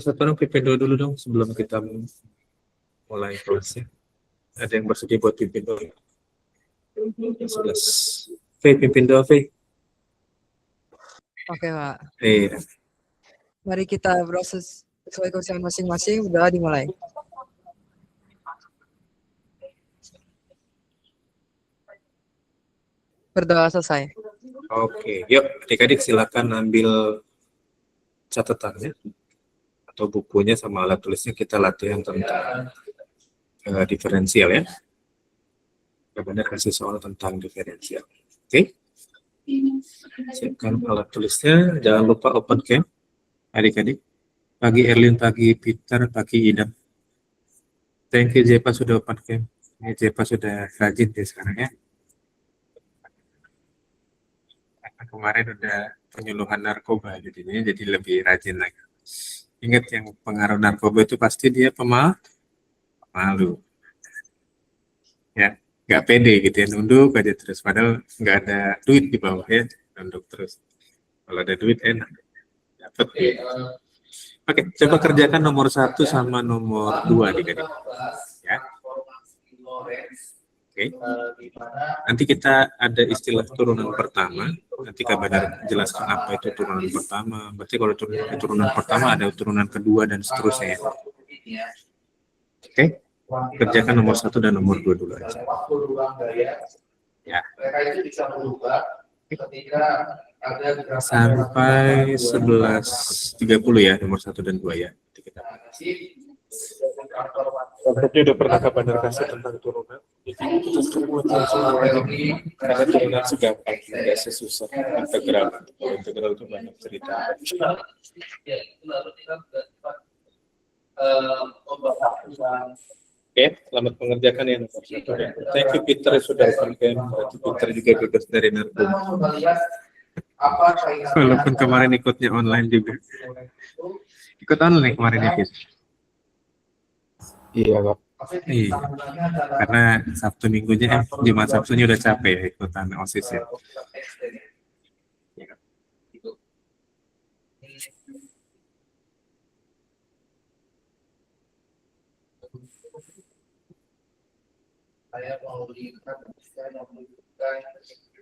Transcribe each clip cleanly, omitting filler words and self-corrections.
Satu orang pimpin dulu dong sebelum kita mulai kelasnya. Ada yang bersedia buat pimpin dulu? 11. V, pimpin doa, V. Oke, Pak. Iya. Mari kita proses sesuai kepercayaan masing-masing. Udah dimulai. Berdoa selesai. Oke, yuk adik-adik silakan ambil catatannya atau bukunya sama alat tulisnya, kita latihan tentang diferensial ya. Benar kasih soal tentang diferensial. Oke. Siapkan alat tulisnya, jangan lupa open cam adik-adik. Pagi Erlin, pagi Peter, pagi Idam. Thank you Jepa sudah open cam. Ini Jepa sudah rajin deh sekarang ya. Karena kemarin udah penyuluhan narkoba jadinya jadi lebih rajin lagi. Ingat yang pengaruh narkoba itu pasti dia pemalu. Ya, nggak pede gitu ya, nunduk aja terus. Padahal nggak ada duit di bawah ya, nunduk terus. Kalau ada duit enak, dapat. Oke, coba kerjakan nomor 1 sama nomor 2 adik-adik. Ya. Oke. Nanti kita ada istilah turunan pertama. Nanti Kak Badar jelaskan apa itu turunan pertama. Berarti kalau turunan pertama ada turunan kedua dan seterusnya. Oke. Kerjakan nomor 1 dan nomor 2 dulu aja. Ya. Sampai 11.30 ya, nomor 1 dan 2 ya. Contohnya udah pernah Kak Badar kasih tentang turunan. Jadi kita sekarang buat langsung lagi. Karena turunan segampang, tidak sesusah integral. Kalau integral itu banyak cerita. Oke, selamat mengerjakan ya nomor 1. Thank you Peter sudah sampaikan. Peter juga bebas dari narkoba. Walaupun kemarin ikutnya online juga. Ikut online kemarin ya Peter. Iya Pak. Iya. Karena Sabtu minggunya Jumat Sabtunya udah capek ya, ikutan OSIS ya.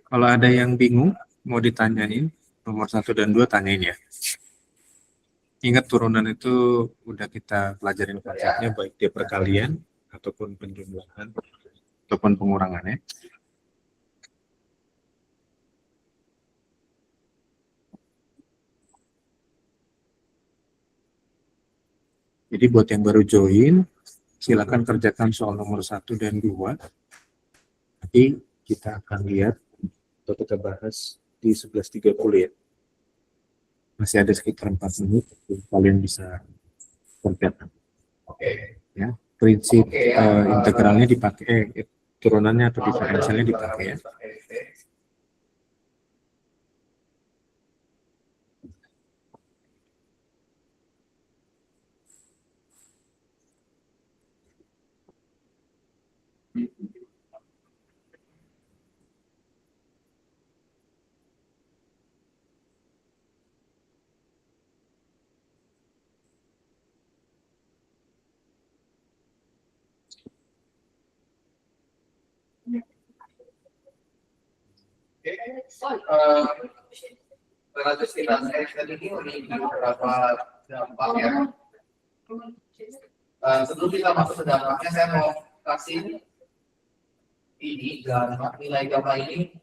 Kalau ada yang bingung mau ditanyain nomor 1 dan 2 tanyain ya. Ingat turunan itu udah kita pelajarin konsepnya, baik dia perkalian ataupun penjumlahan ataupun pengurangannya. Jadi buat yang baru join, silakan kerjakan soal nomor 1 dan 2. Nanti kita akan lihat atau kita bahas di 11.30 ya. Masih ada sekitar 4 menit, kalian bisa kerjakan. Ya, prinsip integralnya dipakai, turunannya atau diferensialnya dipakai ya. Relativitas tadi ini memiliki beberapa dampak ya. Sebelum kita masuk ke dampaknya, saya mau kasih ini nilai gamma ini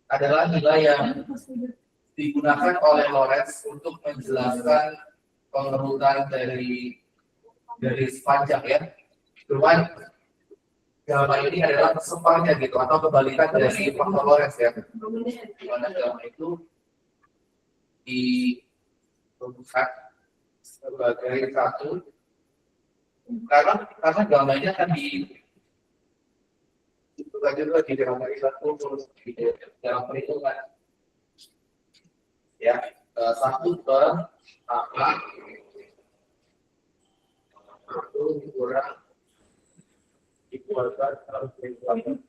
adalah nilai yang digunakan oleh Lorentz untuk menjelaskan pengurutan dari sepanjang ya. Cuman gamma ini adalah sepanjang gitu atau kebalikan dari faktor Lorentz ya. Di mana gamma itu dirumuskan sebagai satu karena gambarnya kan di itu juga di dalam satu terus di dalam perhitungan ya satu per apa itu kurang dikuatkan harus dikuatkan.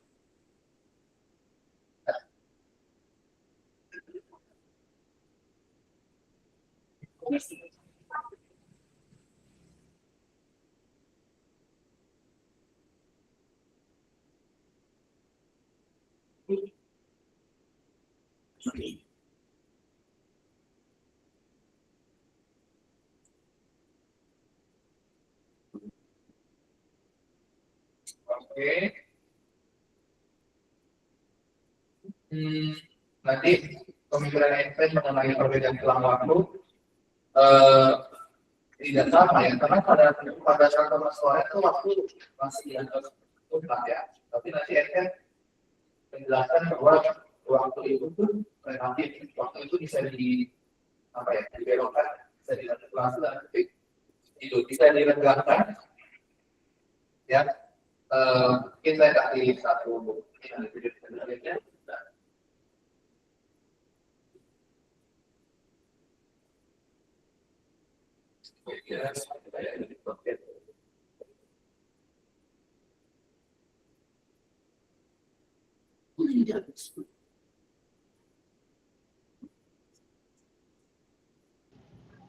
Oke. Nanti pemikiran Einstein mengenai perbedaan gelang waktu tidak sama ya, karena pada saat Thomas Square itu waktu masih dianggap mutlak ya. Tapi nanti Einstein menjelaskan bahwa waktu itu tuh relatif, waktu itu bisa dibelokkan, bisa dimanipulasi dan itu bisa diregangkan ya. Mungkin saya kasih satu video selanjutnya.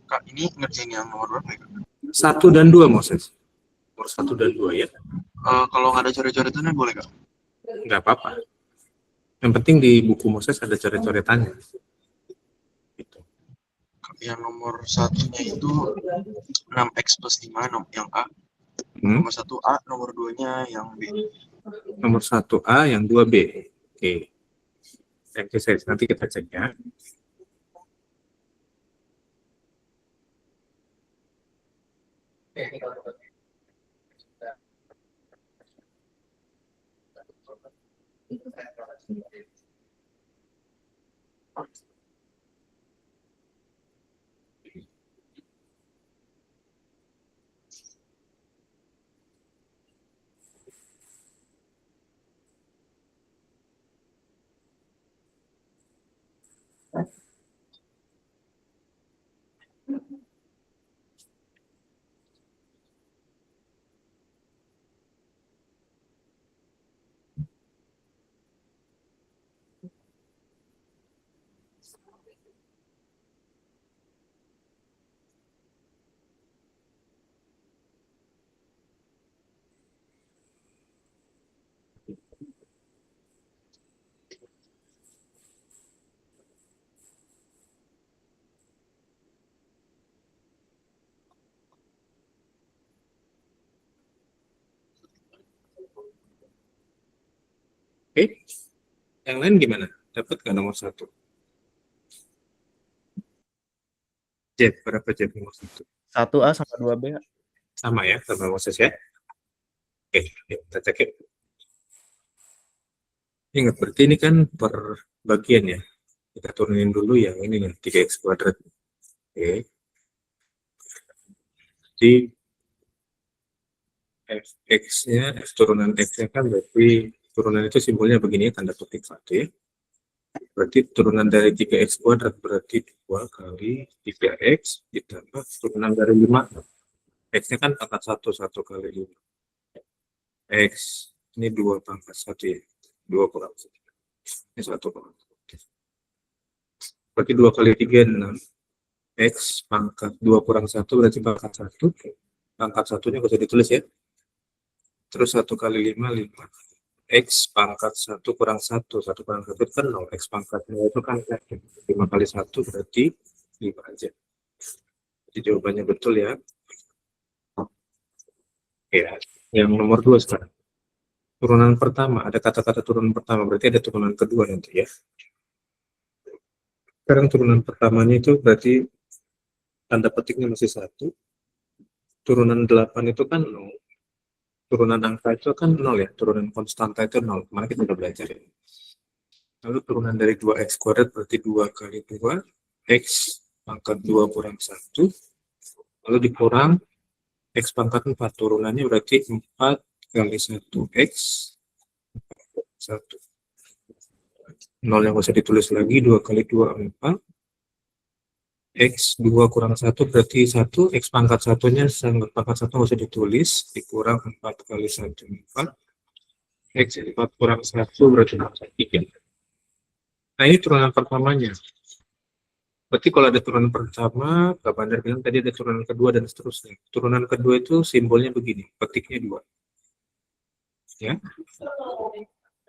Kak, ini ngerjain yang nomor berapa ya, Kak? 1 dan 2 Moses. Nomor 1 dan 2 ya. Kalau nggak ada coret-coretannya boleh, Kak? Nggak apa-apa. Yang penting di buku Moses ada coret-coretannya. Gitu. Yang nomor satunya itu 6x plus 5, yang A. Nomor 1A, nomor 2-nya yang B. Nomor 1A, yang 2B. Oke. Exercise nanti kita cek ya. Oke. Yang lain gimana? Dapat nggak nomor 1? Jeff, berapa Jeff nomor 1? 1A sama 2B. Sama ya, sama Moses ya. Oke, kita cek ya. Ingat, berarti ini kan per bagian ya. Kita turunin dulu yang ini nih, 3x kuadrat. Oke. Jadi x-nya, turunan x-nya kan berarti turunan itu simbolnya begini, tanda petik 1 ya. Berarti turunan dari 3x kuadrat berarti 2 kali 3x ditambah turunan dari 5. X-nya kan pangkat 1, 1 kali 5. X, ini 2 pangkat 1 ya. 2 kurang 1. Ini 1 kurang 1. Berarti 2 kali 3, 6. X pangkat 2 kurang 1 berarti pangkat 1. Pangkat 1-nya bisa ditulis ya. Terus 1 kali 5, 5. X pangkat 1 kurang 1. 1 kurang 1 itu kan 0. X pangkatnya itu kan 5 kali 1 berarti 5 aja. Jadi jawabannya betul ya. Ya, yang nomor 2 sekarang. Turunan pertama, ada kata-kata turunan pertama, berarti ada turunan kedua nanti ya. Sekarang turunan pertamanya itu berarti tanda petiknya masih 1. Turunan 8 itu kan 0. Turunan angka itu kan 0 ya, turunan konstanta itu 0. Kemarin kita udah belajar ya. Lalu turunan dari 2x kuadrat berarti 2 kali 2, x pangkat 2 kurang 1. Lalu dikurang x pangkat 4, turunannya berarti 4 kali 1x 1. 0 yang bisa ditulis lagi, 2 kali 2, 4. X 2 kurang 1 berarti 1, X pangkat 1-nya pangkat 1 nggak usah ditulis, dikurang 4 kali 1, 4. X 4 kurang 1 berarti 3. Nah ini turunan pertamanya. Berarti kalau ada turunan pertama, Kak Bandar bilang tadi ada turunan kedua dan seterusnya. Turunan kedua itu simbolnya begini, petiknya 2. Ya.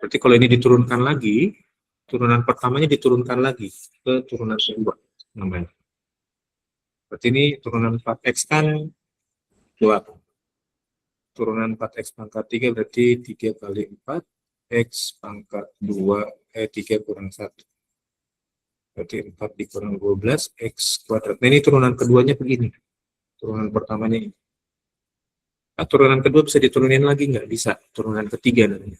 Berarti kalau ini diturunkan lagi, turunan pertamanya diturunkan lagi ke turunan kedua namanya. Berarti ini turunan 4x kan 2. Turunan 4x pangkat 3 berarti 3 kali 4 x pangkat 2 3 kurang 1. Berarti 4 dikurang 12 x kuadrat. Nah, ini turunan keduanya begini. Turunan pertamanya ini. Nah, turunan kedua bisa diturunin lagi nggak? Bisa. Turunan ketiga namanya.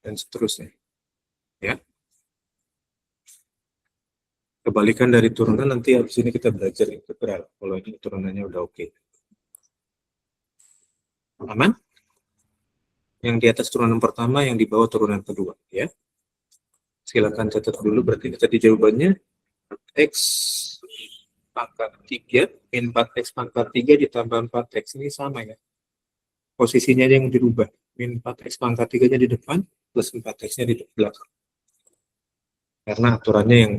Dan seterusnya. Ya. Kebalikan dari turunan nanti habis ini kita belajar integral. Kalau ini turunannya udah oke. Aman? Yang di atas turunan pertama, yang di bawah turunan kedua. Ya. Silakan catat dulu. Berarti tadi jawabannya x pangkat 3 min 4x pangkat 3 ditambah 4x. Ini sama ya. Posisinya yang dirubah. Min 4x pangkat 3-nya di depan, plus 4x-nya di belakang. Karena aturannya yang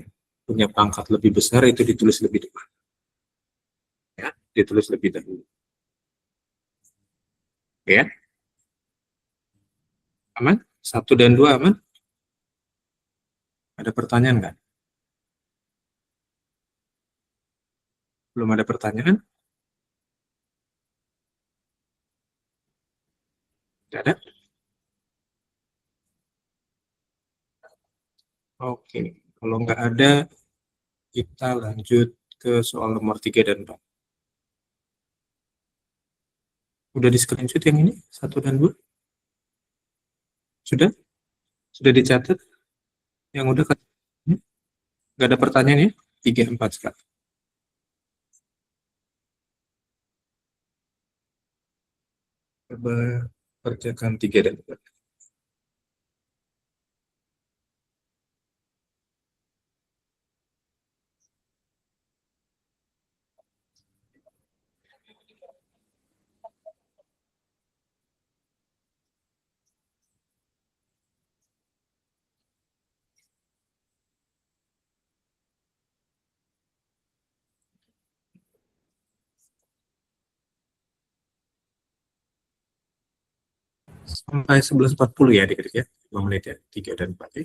punya pangkat lebih besar itu ditulis lebih depan. Ya, ditulis lebih dahulu. Ya. Aman? 1 dan 2 aman? Ada pertanyaan nggak? Belum ada pertanyaan? Tidak ada? Oke. Kalau nggak ada, kita lanjut ke soal nomor 3 dan 4. Udah di screenshot yang ini? 1 dan 2? Sudah? Sudah dicatat? Yang udah nggak ada pertanyaan ya? 3, 4 sekarang. Coba kerjakan 3 dan 4. Sampai 11.40 ya adik-adik ya. 5 menit ya. 3 dan 4 ya.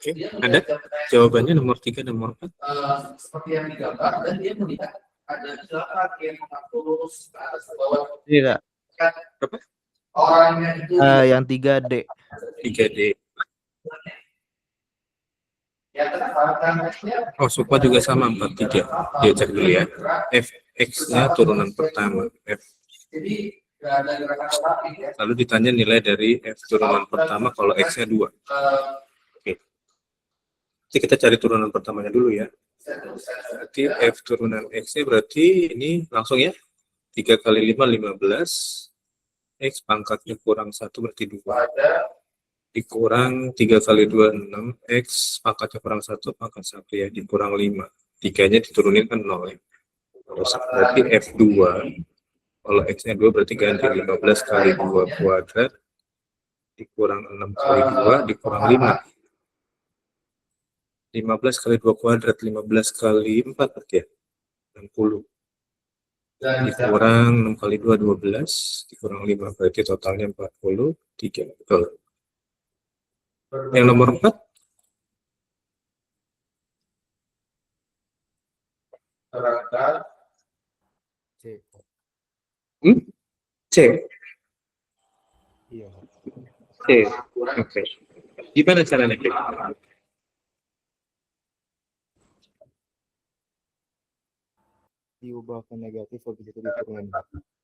Oke, ada jawabannya nomor 3, nomor 4. Seperti yang digambar, dan dia melihat ada silakan yang mengatur ke atas ke bawah. Tidak. Berapa? Orangnya itu Yang 3D. 3D. ya karena Oh, Sukma juga sama 43. Dia cek dulu ya. Fx-nya turunan pertama. F. jadi nggak ada gerakan otomatis ya. Lalu ditanya nilai dari F turunan pertama kalau X-nya 2. Oke. Jadi kita cari turunan pertamanya dulu ya. Berarti F turunan X-nya berarti ini langsung ya. 3 kali 5, 15. X pangkatnya kurang 1 berarti 2. Dikurang 3 kali 2, 6. X pangkatnya kurang 1, pangkat 1 ya. Dikurang 5. 3-nya diturunin kan 0 ya. Terus berarti F2. Kalau X-nya 2 berarti ganti 15 kali 2 kuadrat. Dikurang 6 kali 2, dikurang 5. 15 kali 2 kuadrat, 15 kali 4 berarti ya. 60. Dikurang 6 kali 2, 12. Dikurang 5 berarti totalnya 43. Betul. Yang nomor 4. C. Iya. C. Oke. Gimana caranya? Diubah ke negatif habis itu diturunin.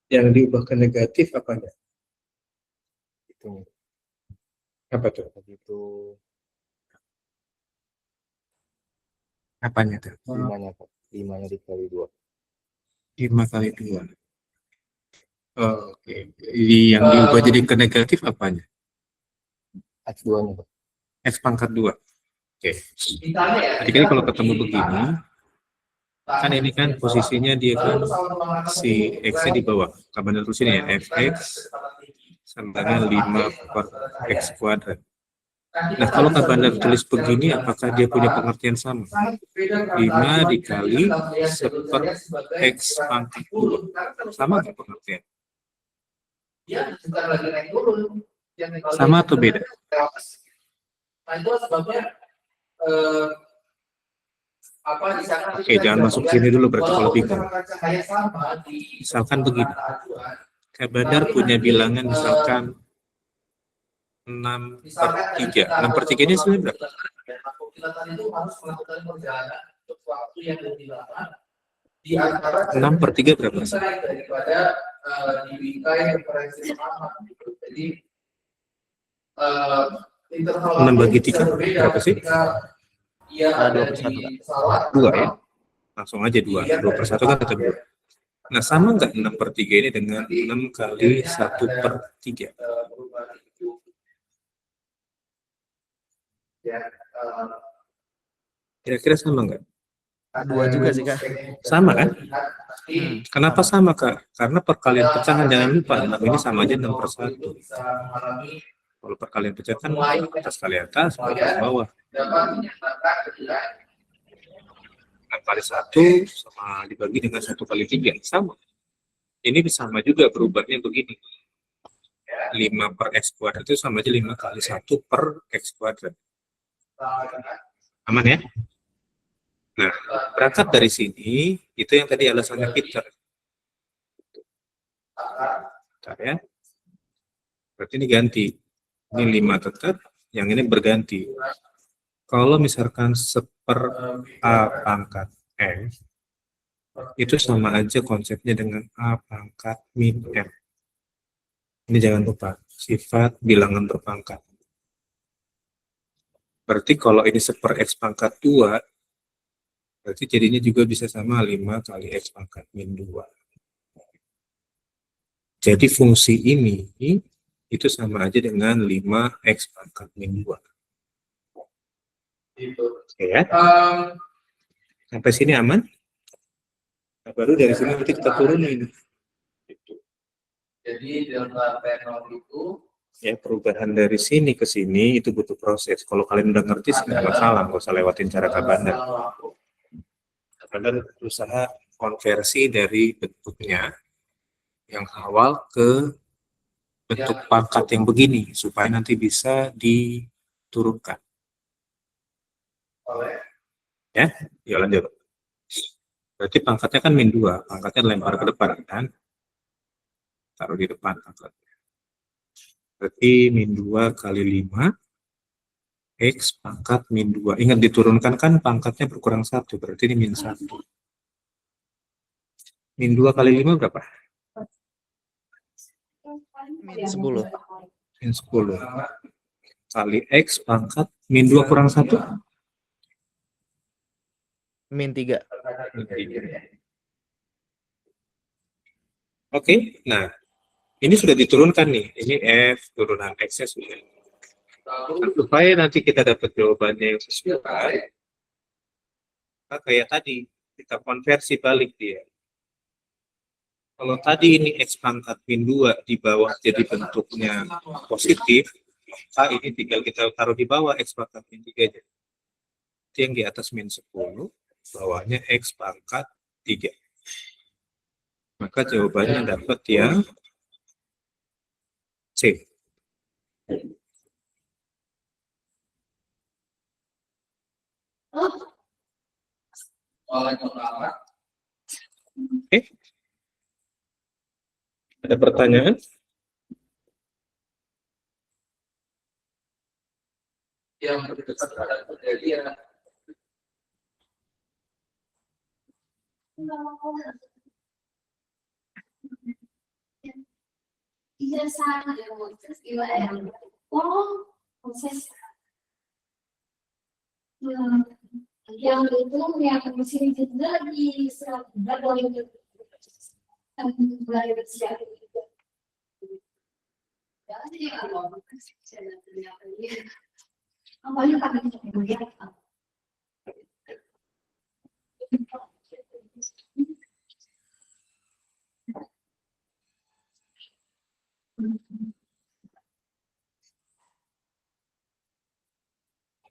Yang diubah ke negatif apanya? Itu. Apa tuh? Begitu Apanya tuh? 5-nya, Pak. 5-nya dikali 2. 5 kali 2. Oke. Yang diubah jadi ke negatif apanya? X2-nya, Pak. X pangkat 2. Oke. Jadi kan kalau ketemu begini, kan ini kan posisinya dia kan si X-nya di bawah. Kapan terus ini ya, Fx sama dengan 5 per X kuadrat. Nah, kalau kapan tulis begini, apakah dia punya pengertian sama? 5 dikali seper X pangkat 2. Sama nggak pengertian? Sama atau beda? Nah, itu sebabnya Oke, jangan masuk sini dulu berarti kalau bingung. Misalkan begini. Kabadar punya bilangan misalkan 6 per 3. 6 per 3 ini sebenarnya berapa? 6 per 3 berapa? 6 bagi 3 berapa sih? 2 ya? Langsung aja 2. 2 per 1 kan tetap 2. Nah, sama nggak 6 per 3 ini dengan 6 kali 1 per 3? Kira-kira sama nggak? 2 juga sih, Kak. Sama kan? Kenapa sama, Kak? Karena perkalian pecahan jangan lupa, 6 ini sama aja 6 per 1. Kalau perkalian pecah kan atas kali atas, bawah. 6 kali 1 sama dibagi dengan 1 kali 3. Sama. Ini sama juga berubahnya begini. 5 per X kuadrat itu sama aja 5 kali 1 per X kuadrat. Aman ya? Nah, berangkat dari sini, itu yang tadi alasannya Peter. Bentar ya. Berarti ini ganti. Ini 5 tetap, yang ini berganti. Kalau misalkan seper A pangkat M, itu sama aja konsepnya dengan A pangkat min M. Ini jangan lupa, sifat bilangan berpangkat. Berarti kalau ini seper X pangkat 2, berarti jadinya juga bisa sama 5 kali X pangkat min 2. Jadi fungsi ini itu sama aja dengan 5X pangkat min 2. Oke ya. Sampai sini aman? Nah, baru dari sini nanti kita turunin. Jadi delta P0 itu Ya, perubahan dari sini ke sini itu butuh proses. Kalau kalian udah ngerti sih nggak masalah, nggak usah lewatin cara Kabandar. Kabandar berusaha konversi dari bentuknya yang awal ke bentuk pangkat yang begini supaya nanti bisa diturunkan. oleh Ya lanjut. Berarti pangkatnya kan min 2, pangkatnya lempar ke depan kan? Taruh di depan pangkatnya. Berarti min 2 kali 5 X pangkat min 2. Ingat diturunkan kan pangkatnya berkurang 1, berarti ini min 1. Min 2 kali 5 berapa? Min 10. Min 10. Kali X pangkat min 2 kurang 1? Min 3. Oke, nah ini sudah diturunkan nih. Ini F, turunan X-nya sudah. Nah, supaya nanti kita dapat jawabannya yang sesuai, maka kayak tadi, kita konversi balik dia. Kalau tadi ini X pangkat min 2 di bawah jadi bentuknya positif, maka ini tinggal kita taruh di bawah X pangkat min 3 aja. Itu yang di atas min 10, bawahnya X pangkat 3. Maka jawabannya dapat yang C. Oke. Ada pertanyaan? yang berdekat pada kejadian Iya sama terus gimana? Oh, proses yang itu yang mesin juga di serat boleh mulai bersiap. Jadi kalau awalnya kami melihat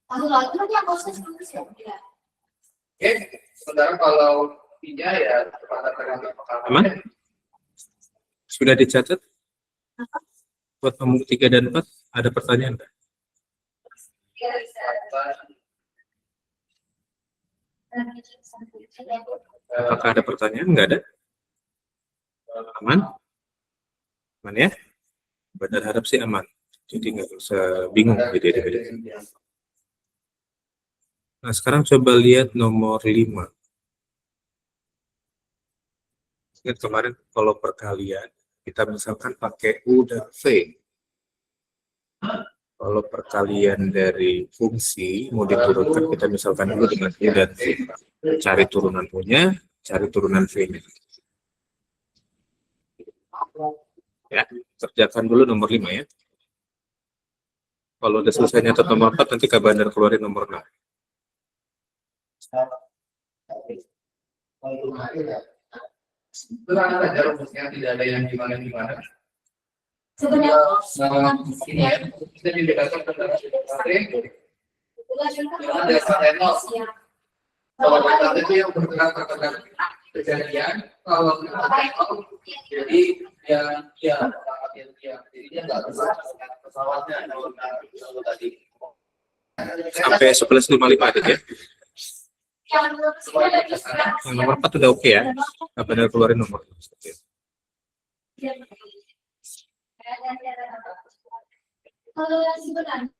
lalu proses manusia. Oke, saudara kalau tidak ya kepada tergantung Aman? Sudah dicatat? Buat nomor 3 dan 4, ada pertanyaan nggak? Apakah ada pertanyaan? Nggak ada? Aman? Aman ya? Benar harap sih aman. Jadi nggak usah bingung. Nah, sekarang coba lihat nomor 5. Ingat kemarin kalau perkalian, kita misalkan pakai U dan V. Kalau perkalian dari fungsi, mau diturunkan, kita misalkan dulu dengan U dan V. Cari turunan U-nya, cari turunan V-nya. Ya, kerjakan dulu nomor 5 ya. Kalau udah selesai nyatet nomor 4, nanti Kak Bandar keluarin nomor 6. Tenang saja rumusnya, tidak ada yang gimana-gimana. Sebenarnya Ini ya, kita dibedakan tentang dengan dasar renos. Kalau kita itu yang bergerak terhadap kejadian, kalau kita tahu, jadi yang jadi dia nggak bisa pesawatnya kalau tadi. Sampai 11.55 aja ya. Yang nomor 4 udah oke ya. Kak Bandar keluarin nomor. kalau sebenarnya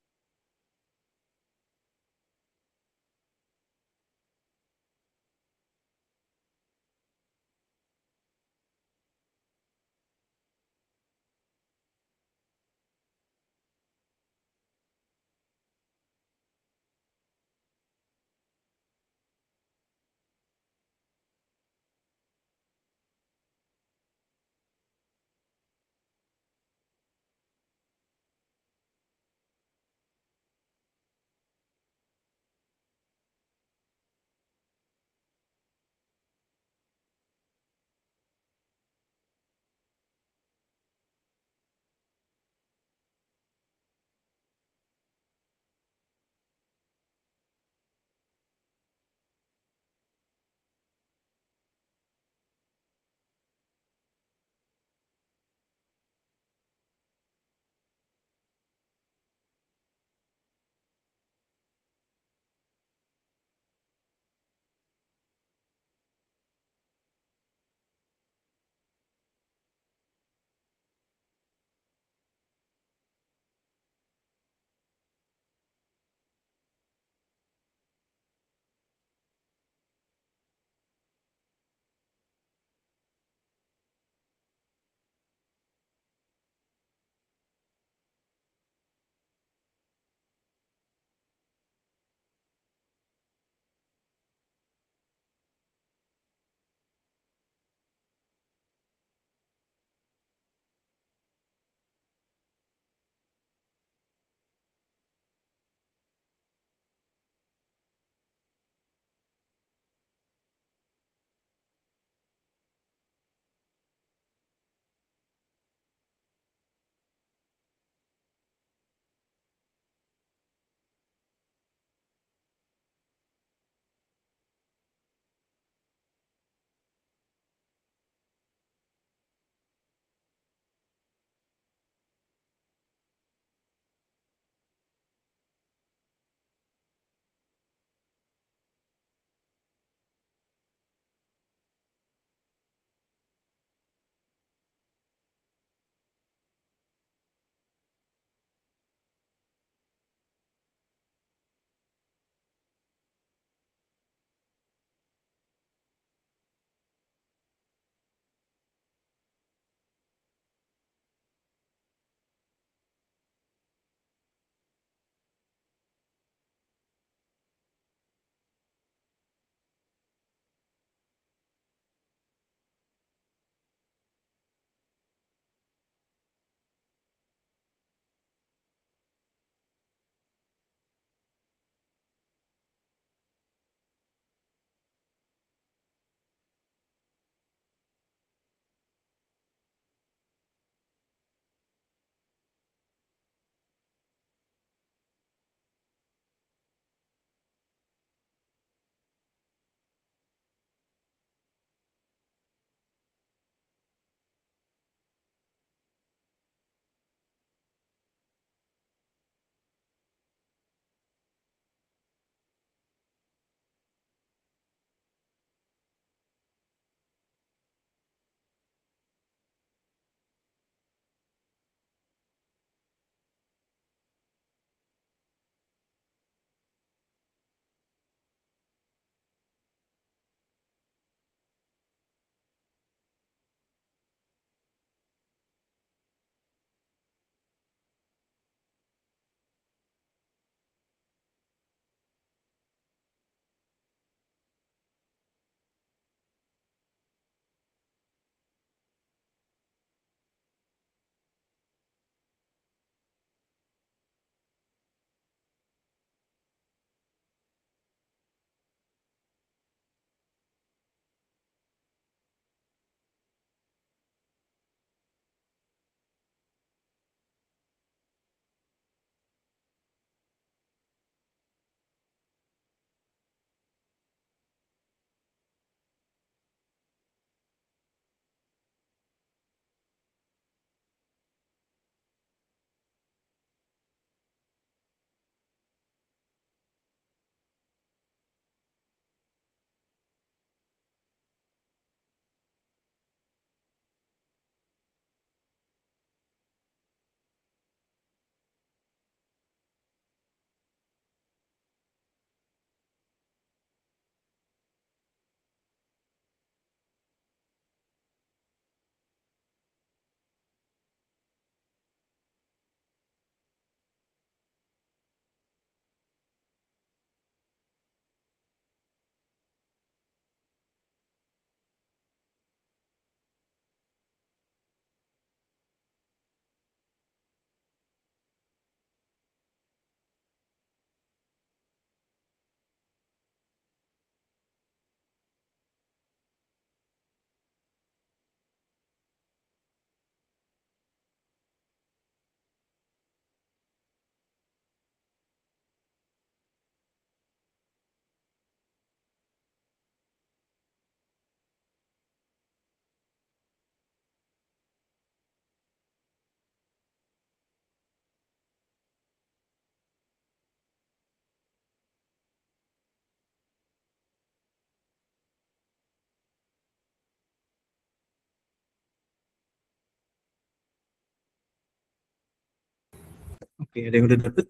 Oke, ada yang udah dapet?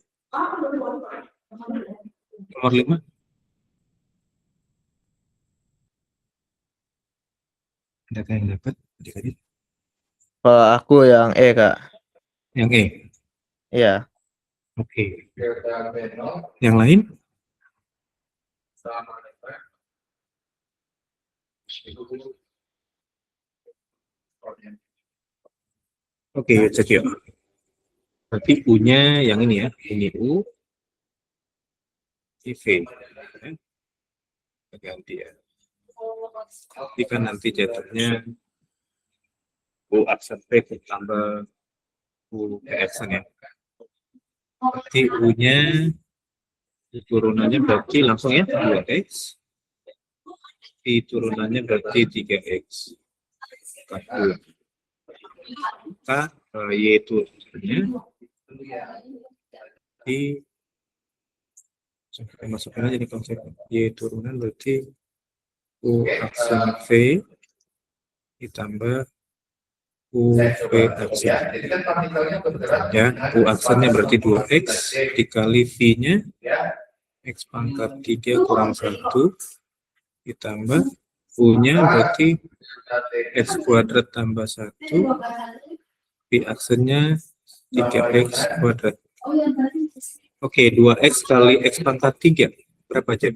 Nomor 5. Ada yang dapat? Adik-adik? Kalau aku yang E, Kak. Yang E. Iya. Oke. Delta B0 Yang lain? sama dengan Oke, cek yuk. Berarti U-nya yang ini ya. Ini U. Ini V. Ya. Ganti ya. Jadi kan nanti jatuhnya U aksen V ditambah U aksen ya. Berarti U-nya turunannya berarti langsung ya 2X. Turunannya berarti 3X. Maka Y turunannya di masukin aja di konsep Y turunan berarti U aksen V ditambah U V aksen. Ya, U aksennya berarti 2X dikali V-nya X pangkat 3 kurang 1 ditambah U-nya berarti X kuadrat tambah 1 V aksennya 3X kuadrat. Oke, 2X kali X pangkat 3 berapa jam?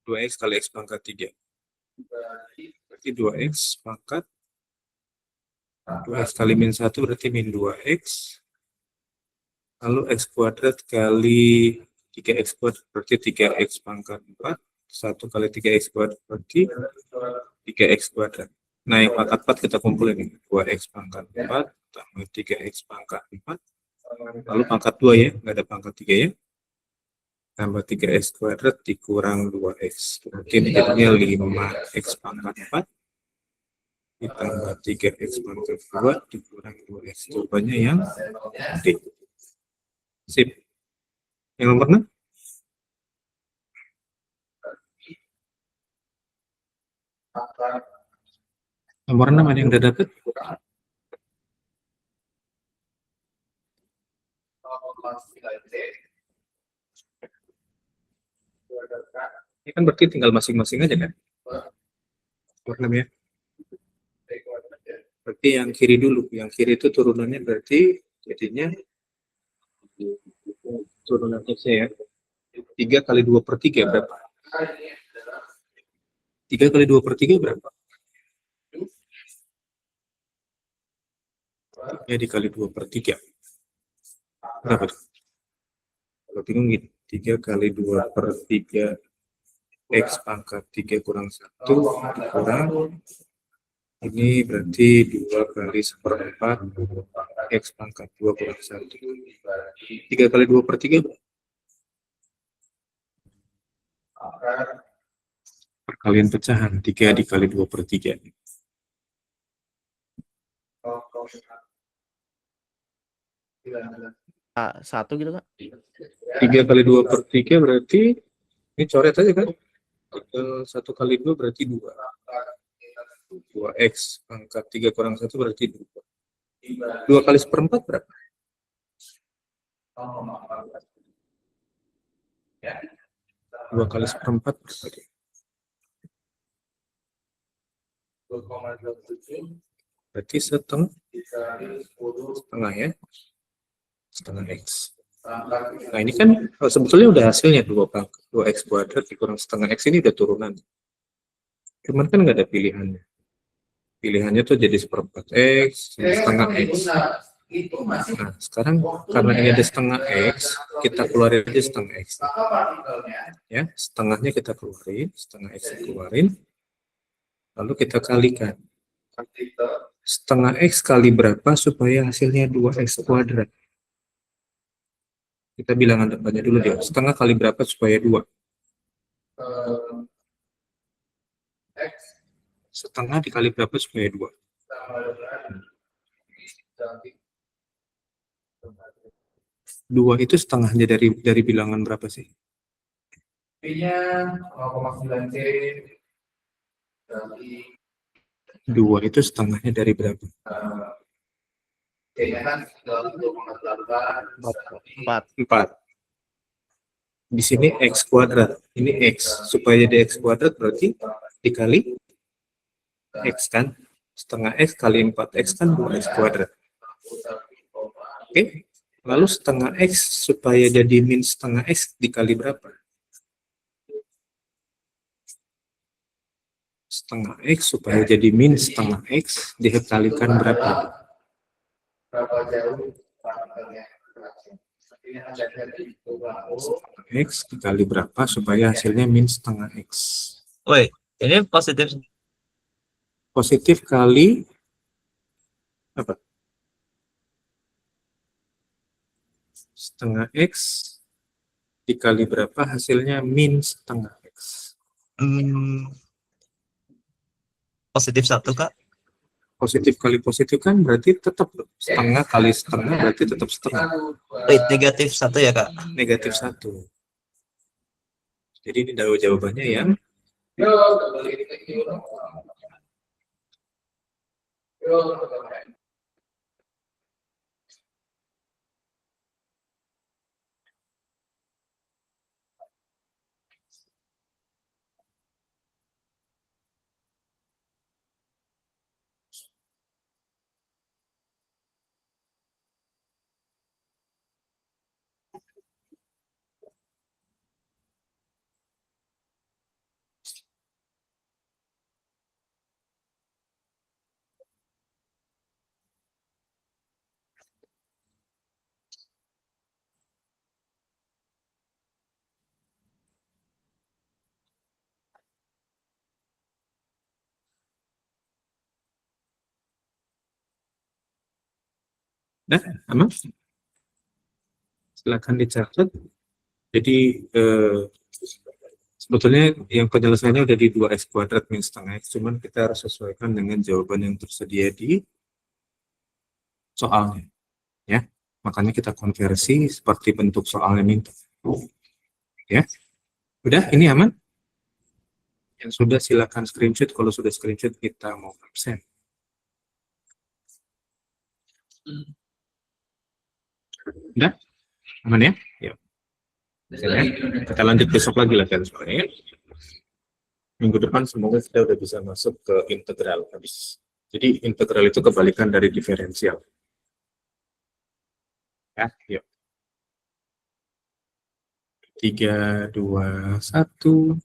2X kali X pangkat 3 berarti 2X pangkat 2X kali min 1 berarti min 2X lalu X kuadrat kali 3X kuadrat berarti 3X pangkat 4 1 kali 3X kuadrat berarti 3X kuadrat. Nah yang pangkat 4 kita kumpulin 2X pangkat 4 tambah 3X pangkat 4 lalu pangkat 2 ya, nggak ada pangkat 3 ya, tambah 3X kuadrat dikurang 2X berarti ini jadinya 5X pangkat 4 ditambah 3X pangkat 2 dikurang 2X. Jawabannya yang D. Sip. Yang nomor 6? Nomor 6 ada yang udah dapet? Ini kan berarti tinggal masing-masing aja kan? Nomor 6 ya. Berarti yang kiri dulu. Yang kiri itu turunannya berarti jadinya turunan X-nya ya. 3 kali 2/3 berapa? 3 kali 2/3 berapa? Ya dikali 2/3. Berapa tuh? Kalau bingung gitu. 3 kali 2/3 X pangkat 3 kurang 1 dikurang. Ini berarti 2 kali 1/4 X pangkat 2 kurang 1. 3 kali 2/3 berapa? Perkalian pecahan 3 dikali 2/3. A1 gitu, Kak. 3 kali 2/3 berarti ini coret aja kan? 1 kali 2 berarti 2. 2X pangkat 3 kurang 1 berarti 2. 2 kali 1/4 berapa? 2 kali 1/4 berapa? Berarti setengah ya, setengah X. Nah ini kan sebetulnya udah hasilnya 2X kuadrat dikurang setengah X ini udah turunan. Cuman kan nggak ada pilihannya. Pilihannya tuh jadi 1/4 X, setengah X. Nah sekarang karena ini ada setengah X, kita keluarin aja setengah X. Ya, setengahnya kita keluarin, setengah X keluarin. Lalu kita kalikan. Setengah X kali berapa supaya hasilnya 2X kuadrat? Kita bilangan depannya dulu deh. Setengah kali berapa supaya 2? Setengah dikali berapa supaya 2? 2 itu setengahnya dari bilangan berapa sih? P-nya 0,9C. 2 itu setengahnya dari berapa? C-nya kan 2,8 4. 4. Di sini X kuadrat. Ini X. Supaya jadi X kuadrat berarti dikali X kan. Setengah X kali 4X kan 2X kuadrat. Oke. Lalu setengah X supaya jadi min setengah X dikali berapa? Setengah X supaya jadi min setengah X dikalikan berapa? Berapa jauh pangkalnya? Ini ada dari X dikali berapa supaya hasilnya min setengah X? Woi, ini positif. Positif kali apa? Setengah X dikali berapa hasilnya min setengah X? Positif 1 Kak. Positif kali positif kan berarti tetap setengah kali setengah berarti tetap setengah. Wait, negatif 1 ya Kak. Negatif 1. Jadi ini jawabannya yang nah, aman? Silakan dicatat. Jadi sebetulnya yang penyelesaiannya udah di 2x kuadrat min setengah x, cuman kita harus sesuaikan dengan jawaban yang tersedia di soalnya, ya. Makanya kita konversi seperti bentuk soalnya minta. Ya, udah ini aman? Yang sudah silakan screenshot. Kalau sudah screenshot kita mau absen. Udah? Aman ya? Yuk. Ya. Kita lanjut besok lagi lah kan soalnya. Minggu depan semoga kita udah bisa masuk ke integral habis. Jadi integral itu kebalikan dari diferensial. Ya, yuk. 3, 2, 1.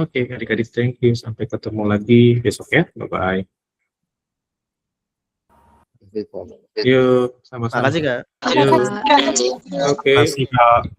Oke, adik-adik, thank you. Sampai ketemu lagi besok ya. Bye-bye. Yuk, sama-sama. Makasih Kak. Yuk. Oke. Kasih Kak.